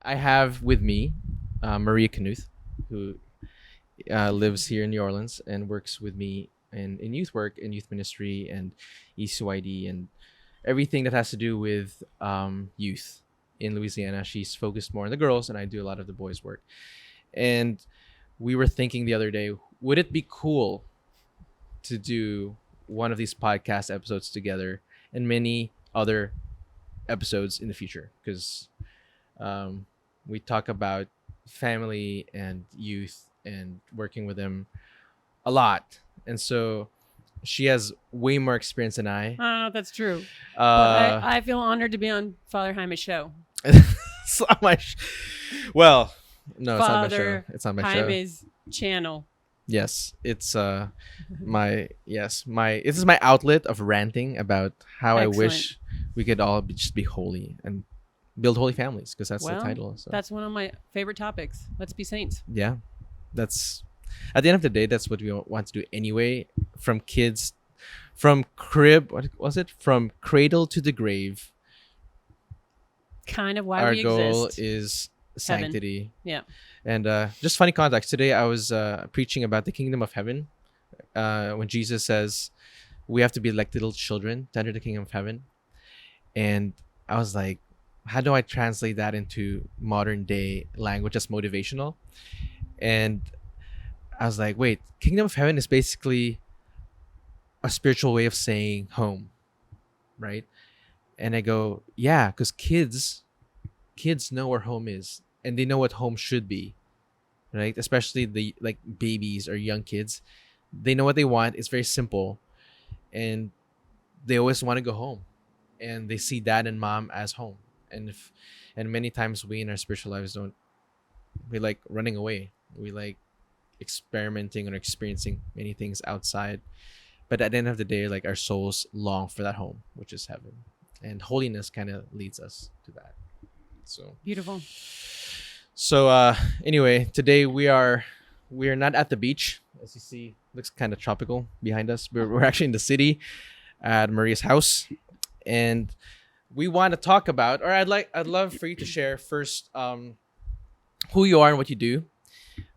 I have with me Maria Knuth, who lives here in New Orleans and works with me in youth work and youth ministry and ECYD and everything that has to do with youth in Louisiana. She's focused more on the girls, and I do a lot of the boys' work. And we were thinking the other day, would it be cool to do one of these podcast episodes together and many other episodes in the future? Because we talk about family and youth and working with them a lot. And so she has way more experience than I. I don't know if that's true. But Uh, I feel honored to be on Father Jaime's show. it's not my well, no, it's not my show. Father It's not my show. Jaime's channel. Yes, it's my this is my outlet of ranting about how I wish we could all just be holy and build holy families, because that's the title. So That's one of my favorite topics. Let's be saints. yeah, that's at the end of the day, that's what we want to do anyway. From kids, from what was it? From cradle to the grave. Kind of why Our we goal exist. is Heaven. sanctity. Yeah. And just funny context. Today I was preaching about the kingdom of heaven. When Jesus says we have to be like little children to enter the kingdom of heaven. And I was like, how do I translate that into modern day language that's motivational? And I was like, wait, kingdom of heaven is basically a spiritual way of saying home, right? And I go, yeah, because kids know where home is, and they know what home should be, right? Especially the like babies or young kids, they know what they want. It's very simple, and they always want to go home, and they see dad and mom as home. And many times we in our spiritual lives we like running away. We like experimenting or experiencing many things outside, but at the end of the day, like our souls long for that home, which is heaven, and holiness kind of leads us to that. So Beautiful. so anyway, today we are not at the beach. As you see, looks kind of tropical behind us. We're actually in the city at Maria's house, and we want to talk about, or I'd love for you to share first who you are and what you do,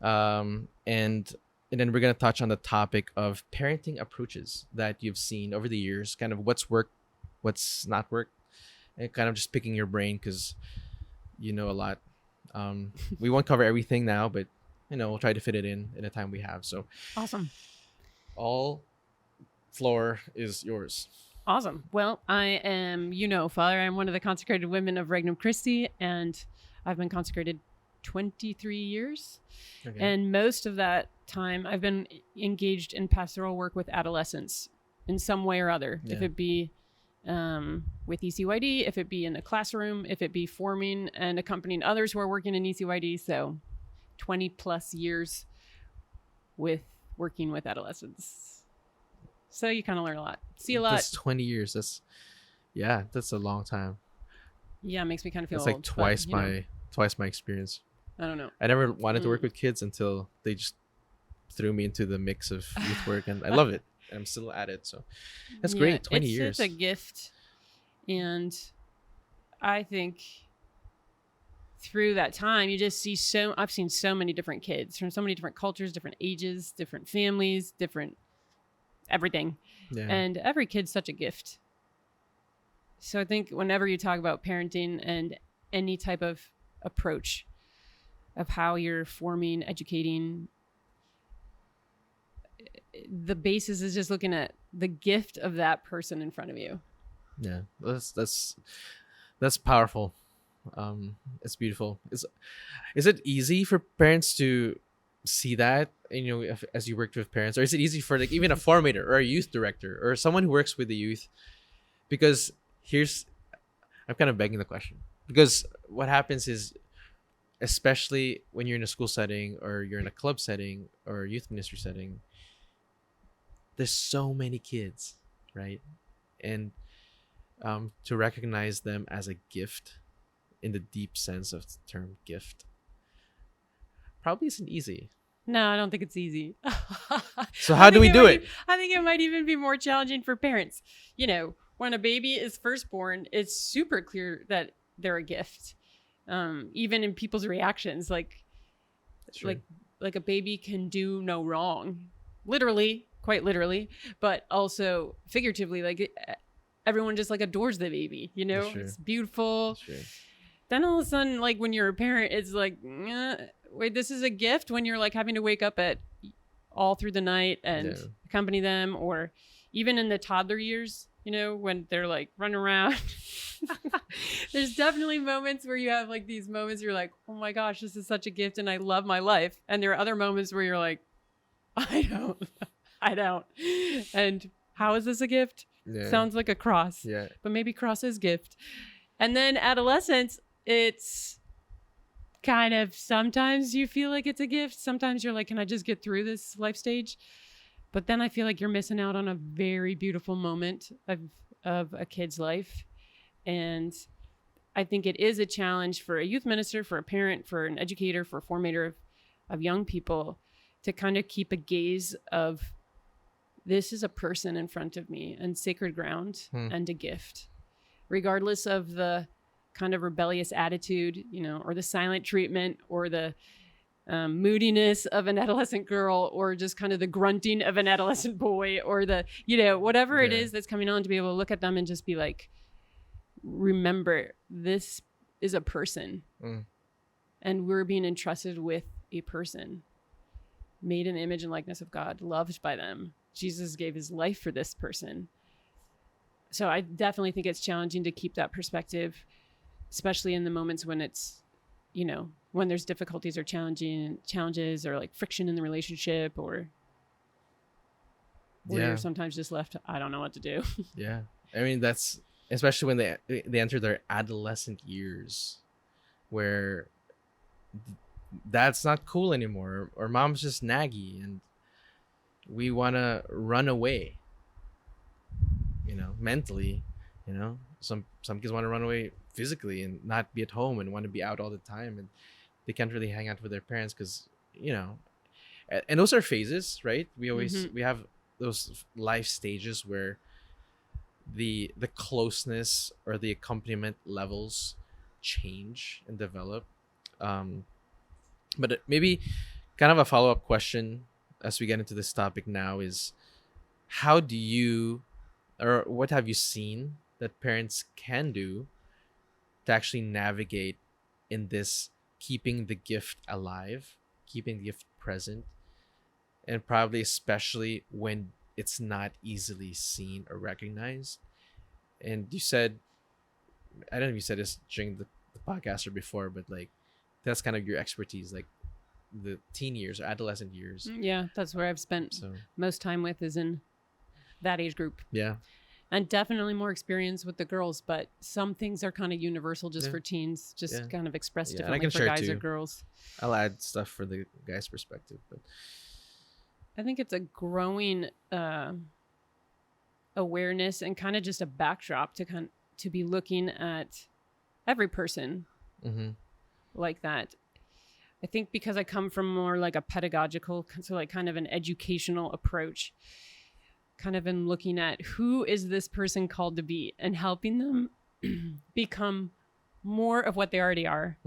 and then we're gonna touch on the topic of parenting approaches that you've seen over the years, kind of what's worked, what's not worked, and kind of just picking your brain because you know a lot. We won't cover everything now, but we'll try to fit it in the time we have. So Awesome. all floor is yours. Awesome. Well, I am, Father. I'm one of the consecrated women of Regnum Christi, and I've been consecrated 23 years. Okay. And most of that time, I've been engaged in pastoral work with adolescents in some way or other. Yeah. If it be with ECYD, if it be in the classroom, if it be forming and accompanying others who are working in ECYD. So 20 plus years with working with adolescents. So you kind of learn a lot, see a lot. That's 20 years. That's a long time. Yeah, it makes me kind of feel It's like old, twice but, twice my experience. I don't know. I never wanted to work with kids until they just threw me into the mix of youth work, and I love it. And I'm still at it, so that's great. 20 years. It's a gift, and I think through that time, you just see I've seen so many different kids from so many different cultures, different ages, different families, different everything. Yeah. And every kid's such a gift. So I think whenever you talk about parenting and any type of approach of how you're forming, educating, the basis is just looking at the gift of that person in front of you. Yeah, that's powerful. It's beautiful. Is it easy for parents to see that, as you worked with parents, or is it easy for like even a formator or a youth director or someone who works with the youth? Because I'm kind of begging the question, because what happens is, especially when you're in a school setting or you're in a club setting or a youth ministry setting, there's so many kids, right? And to recognize them as a gift in the deep sense of the term gift probably isn't easy. No, I don't think it's easy. So how do we do it? I think it might even be more challenging for parents. When a baby is first born, it's super clear that they're a gift. even in people's reactions, like Sure. like a baby can do no wrong, literally, quite literally, but also figuratively. Like everyone just like adores the baby, you That's know, true. it's beautiful. That's true. Then all of a sudden, like when you're a parent, it's like, wait, this is a gift. When you're like having to wake up at all through the night and Yeah. accompany them, or even in the toddler years, you know, when they're like running around. There's definitely moments where you have like these moments you're like, oh my gosh, this is such a gift and I love my life. And there are other moments where you're like, I don't, I don't. And how is this a gift? Yeah. Sounds like a cross, Yeah. but maybe cross is gift. And then adolescence, it's kind of, sometimes you feel like it's a gift. Sometimes you're like, can I just get through this life stage? But then I feel like you're missing out on a very beautiful moment of a kid's life. And I think it is a challenge for a youth minister, for a parent, for an educator, for a formator of young people to kind of keep a gaze of, this is a person in front of me and sacred ground and a gift, regardless of the kind of rebellious attitude, you know, or the silent treatment, or the moodiness of an adolescent girl, or just kind of the grunting of an adolescent boy, or the, you know, whatever it is that's coming on, to be able to look at them and just be like, remember, this is a person and we're being entrusted with a person made in the image and likeness of God, loved by them. Jesus gave his life for this person. So I definitely think it's challenging to keep that perspective, especially in the moments when it's, you know, when there's difficulties or challenges or like friction in the relationship, or where you're sometimes just left, I don't know what to do. Yeah. I mean, that's especially when they enter their adolescent years, where that's not cool anymore, or mom's just naggy and we want to run away, you know, mentally. You know, some kids want to run away physically and not be at home and want to be out all the time, and they can't really hang out with their parents because, you know, and those are phases, right? We always we have those life stages where the closeness or the accompaniment levels change and develop. But maybe kind of a follow-up question as we get into this topic now is, how do you, or what have you seen that parents can do to actually navigate in this, keeping the gift alive, keeping the gift present, and probably especially when it's not easily seen or recognized? And you said, I don't know if you said this during the podcast or before, but like that's kind of your expertise, like the teen years or adolescent years. Yeah, that's where I've spent most time with, is in that age group. Yeah. And definitely more experience with the girls, but some things are kind of universal just for teens, just kind of expressed differently for guys or girls. I'll add stuff for the guy's perspective, but I think it's a growing awareness and kind of just a backdrop to be looking at every person like that. I think because I come from more like a pedagogical, so like kind of an educational approach, kind of in looking at who is this person called to be and helping them become more of what they already are.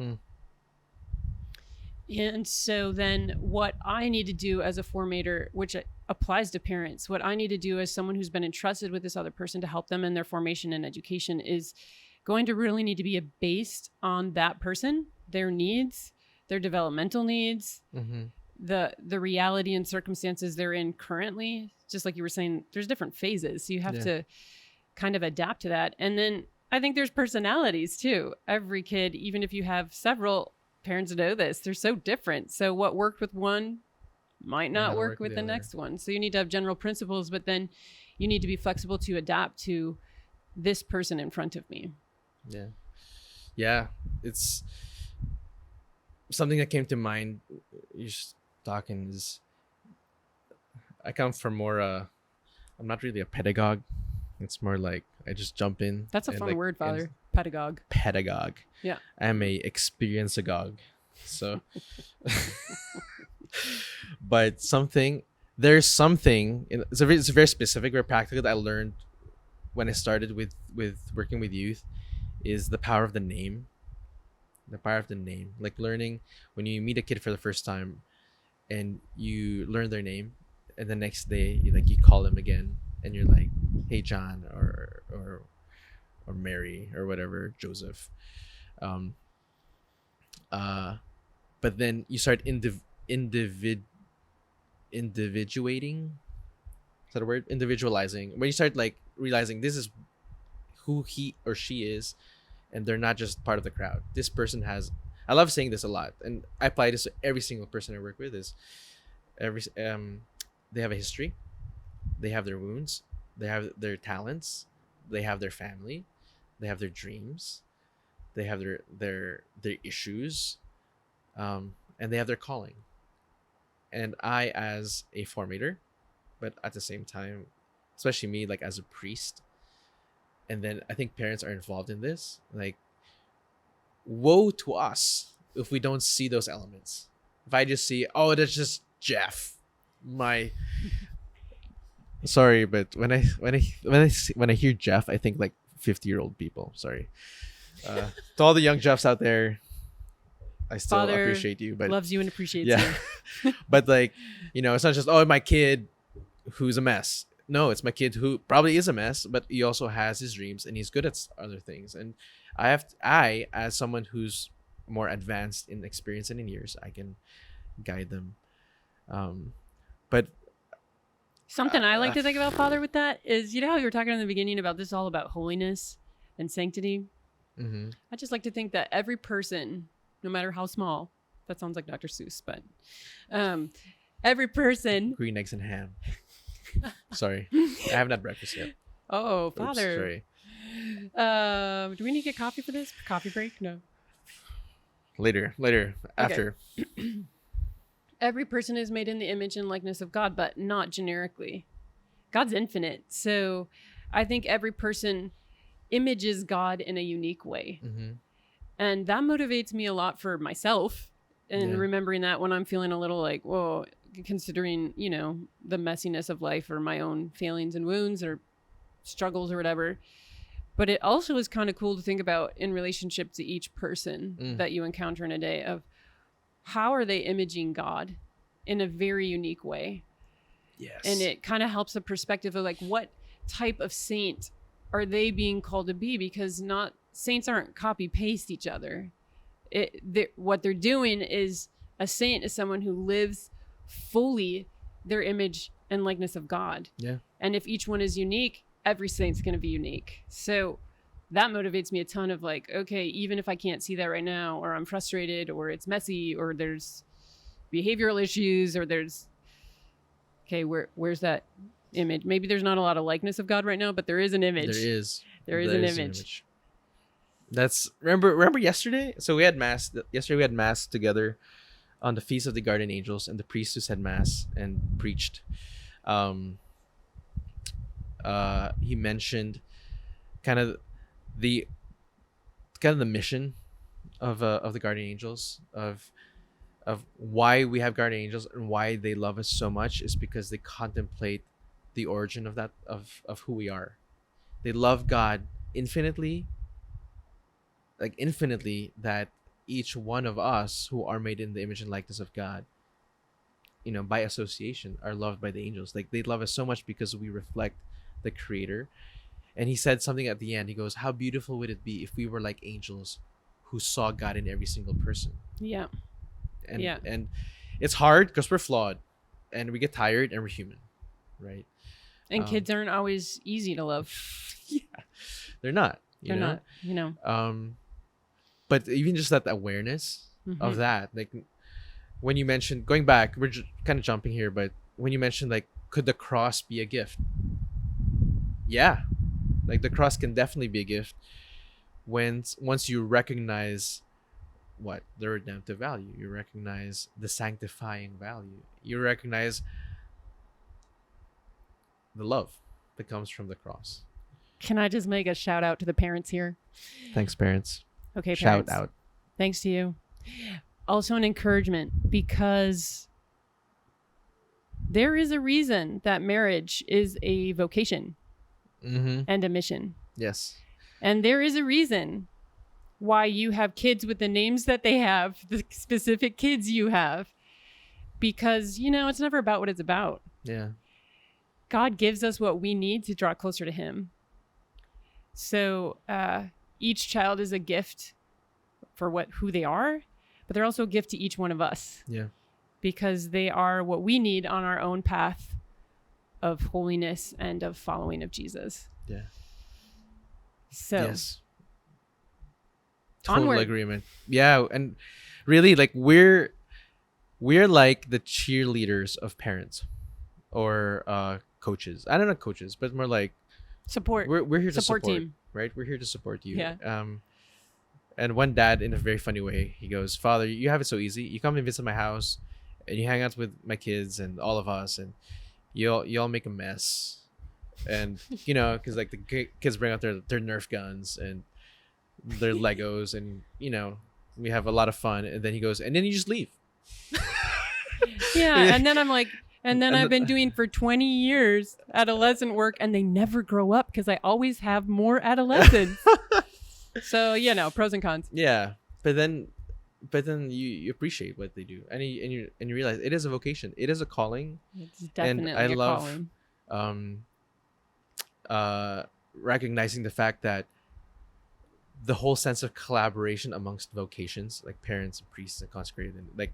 And so then what I need to do as a formator, which applies to parents, what I need to do as someone who's been entrusted with this other person to help them in their formation and education, is going to really need to be based on that person, their needs, their developmental needs, the reality and circumstances they're in currently. Just like you were saying, there's different phases. So you have to kind of adapt to that. And then I think there's personalities too. Every kid, even if you have several, parents know this, they're so different. So what worked with one might not work with the next one. So you need to have general principles, but then you need to be flexible to adapt to this person in front of me. Yeah. Yeah. It's something that came to mind. You're just talking is, I come from more, I'm not really a pedagogue. It's more like I just jump in. That's a fun word, Father. Pedagogue. Pedagogue. Yeah. I'm a experience-agog. So, but it's a very specific, very practical that I learned when I started with working with youth, is the power of the name. The power of the name. Like learning when you meet a kid for the first time and you learn their name, and the next day you call them again and you're like, hey John, or Mary or whatever, Joseph. Um but then you start individuating. Is that a word? Individualizing. When you start like realizing this is who he or she is, and they're not just part of the crowd. This person has. I love saying this a lot, and I apply this to every single person I work with. Is every they have a history, they have their wounds, they have their talents, they have their family, they have their dreams, they have their issues, and they have their calling. And I, as a formator, but at the same time, especially me, like as a priest, and then I think parents are involved in this. Like, woe to us if we don't see those elements. If I just see, oh, that's just Jeff, my. Sorry, but when I hear Jeff, I think like 50-year-old people. Sorry, to all the young Jeffs out there, I still Father appreciate you, but loves you and appreciates yeah, you. but like, it's not just, oh, my kid who's a mess. No, it's my kid who probably is a mess, but he also has his dreams and he's good at other things. And I as someone who's more advanced in experience and in years, I can guide them. But Something I like to think about, Father, with that is, how you were talking in the beginning about this all about holiness and sanctity. mm-hmm. I just like to think that every person, no matter how small, that sounds like Dr. Seuss, but every person. Green eggs and ham. Sorry, I haven't had breakfast yet. Oh, Oops, Father. sorry. Do we need to get coffee for this? Coffee break? No. Later, after. Every person is made in the image and likeness of God, but not generically. God's infinite. So I think every person images God in a unique way. Mm-hmm. And that motivates me a lot for myself. And Yeah. remembering that when I'm feeling a little like, whoa, considering, the messiness of life or my own failings and wounds or struggles or whatever. But it also is kind of cool to think about in relationship to each person that you encounter in a day of how are they imaging God in a very unique way. Yes. And it kind of helps a perspective of like, what type of saint are they being called to be? Because saints aren't copy paste each other. What they're doing is, a saint is someone who lives fully their image and likeness of God. Yeah. And if each one is unique, every saint's going to be unique. So that motivates me a ton of like, okay, even if I can't see that right now, or I'm frustrated, or it's messy, or there's behavioral issues, or where's that image? Maybe there's not a lot of likeness of God right now, but there is an image. There is an image. That's remember yesterday? So we had mass yesterday. We had mass together on the Feast of the Guardian Angels, and the priest who said mass and preached. He mentioned kind of the mission of the Guardian Angels, of why we have Guardian Angels and why they love us so much is because they contemplate the origin of that of who we are. They love God infinitely, that each one of us who are made in the image and likeness of God, by association, are loved by the angels. Like, they love us so much because we reflect the Creator. And he said something at the end. He goes, how beautiful would it be if we were like angels who saw God in every single person? Yeah. And it's hard because we're flawed and we get tired and we're human, right? And kids aren't always easy to love. Yeah, they're not. They're not. But even just that awareness of that, like when you mentioned, going back, we're kind of jumping here, but when you mentioned like, could the cross be a gift? Yeah, like the cross can definitely be a gift once you recognize what the redemptive value, you recognize the sanctifying value, you recognize the love that comes from the cross. Can I just make a shout out to the parents here? Thanks, parents. Okay, shout parents. out. Thanks to you. Also an encouragement, because there is a reason that marriage is a vocation and a mission. Yes. And there is a reason why you have kids with the names that they have, the specific kids you have, because, it's never about what it's about. Yeah. God gives us what we need to draw closer to him. So each child is a gift for who they are, but they're also a gift to each one of us. Yeah. Because they are what we need on our own path of holiness and of following of Jesus. Yeah. So yes. Total onward. agreement. Yeah, and really, like we're like the cheerleaders of parents or coaches. I don't know coaches, but more like Support. We're here to support team. Right? We're here to support you. Yeah. And one dad, in a very funny way, he goes, "Father, you have it so easy. You come and visit my house, and you hang out with my kids and all of us, and you all make a mess, and because like the kids bring out their Nerf guns and their Legos, and we have a lot of fun, and then he goes, and then you just leave." Yeah, and then I'm like, I've been doing for 20 years adolescent work, and they never grow up because I always have more adolescents. So pros and cons. Yeah, but then you appreciate what they do, and you realize it is a vocation, it is a calling. It's definitely and I a love calling. Recognizing the fact that the whole sense of collaboration amongst vocations, like parents and priests and consecrated, and like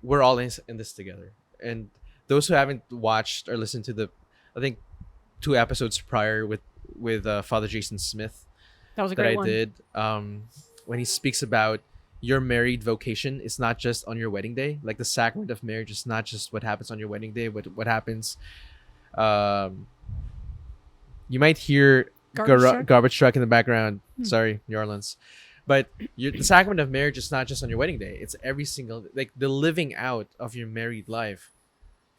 we're all in this together. And those who haven't watched or listened to I think 2 episodes prior with Father Jason Smith That was a great I one. did, when he speaks about your married vocation is not just on your wedding day. Like the sacrament of marriage is not just what happens on your wedding day, but what happens. You might hear garbage truck in the background. Sorry, New Orleans. But the sacrament of marriage is not just on your wedding day. It's every single, like the living out of your married life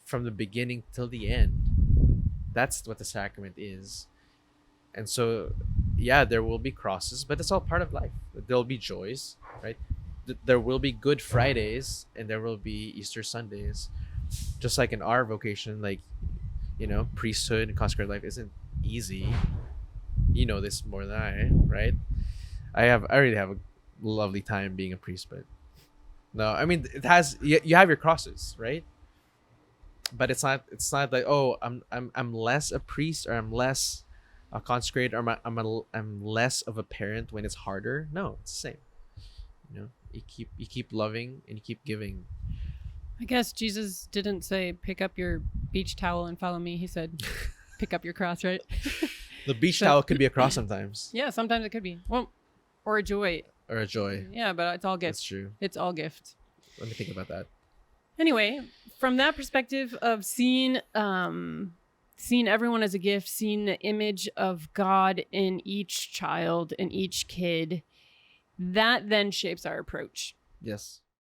from the beginning till the end. That's what the sacrament is. And so, yeah, there will be crosses, but it's all part of life. There'll be joys, right? There will be Good Fridays and there will be Easter Sundays. Just like in our vocation, like, priesthood and consecrated life isn't easy. You know this more than I, right? I already have a lovely time being a priest, but no, I mean, it has, you have your crosses, right? But it's not like, oh, I'm less a priest or I'm less a consecrated or I'm less of a parent when it's harder. No, it's the same. You keep loving and you keep giving. I guess Jesus didn't say pick up your beach towel and follow me. He said pick up your cross, right? The beach towel could be a cross sometimes. Yeah, sometimes it could be. Well, or a joy. Or a joy. Yeah, but it's all gift. That's true. It's all gift. Let me think about that. Anyway, from that perspective of seeing everyone as a gift, seeing the image of God in each child and each kid, that then shapes our approach. Yes.